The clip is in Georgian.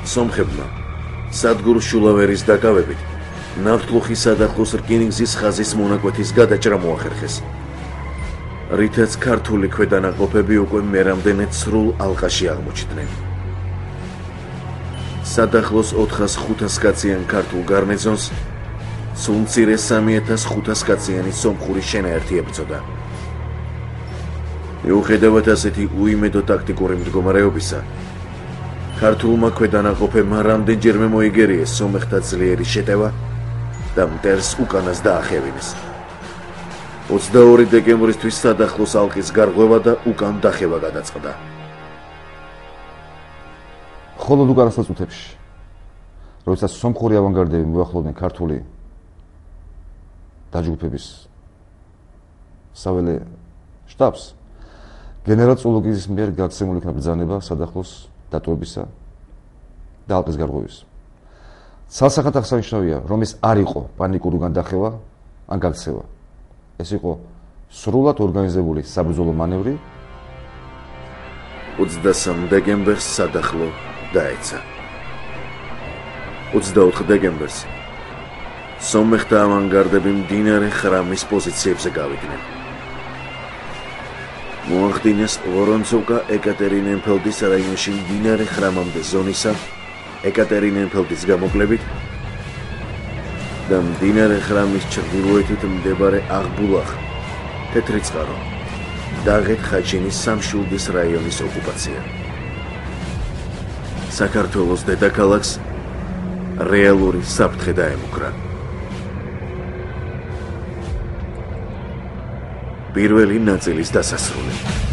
სომხებმა სადგურ შულავერის დაკავებით ნავთლუხის სადახლოს რკინიგზის ხაზის მონაკვეთის გადაჭრა მოახერხეს, რითაც ქართული ქვედანაყოფები უკვე მერამდენედ სრულ ალყაში აღმოჩნდნენ. სადახლოს 4500 კაციან ქართულ გარნიზონს სულ მცირე 3500 კაციანი სომხური შენაერთი ებრძოდა. მიუხედავად ასეთი უიმედო ტაქტიკური მდგომარეობისა, ქართულმა ქვედანაყოფებმა რამდენჯერმე მოიგერიეს სომეხთა ძლიერი შეტევა და მტერს უკანას დაახევინეს. 22 დეკემბრისთვის სადახლოს ალყის გარღვევა და უკან დახევა გადაწყდა. ხოლო უკანასკნელ წუთებში, როდესაც სომხური ავანგარდები მოახლოვდნენ ქართული დაჯგუფების საველე შტაბს, გენერალ წულუკიძის მიერ გაცემული იქნა ბრძანება სადახლოს დატოვებისა და ალყის გარღვევის. ცალსახად აღსანიშნავია, რომ ეს არ იყო პანიკური განდახევა ან გაქცევა. ეს იყო სრულად ორგანიზებული საბრძოლო მანევრი. 23 დეკემბერს სადახლო დაეცა. 24 დეკემბერს სომეხთა ავანგარდები მდინარე ხრამის პოზიციებზე გავიდნენ. მოახდინეს ვორონცოვკა ეკატერინენფელდის რაიონში მდინარე ხრამამდე ზონისა ეკატერინენფელდის გამოკლებით და მდინარე ხრამის ჩრდილოეთით მდებარე აღბულახ, თეთრი წყარო, დაღეთ ხაჩინის სამშვილდის რაიონის ოკუპაცია. საქართველოს დედაქალაქს რეალური საფრთხე დაემუქრა. პირველი ნაწილის დასასრული.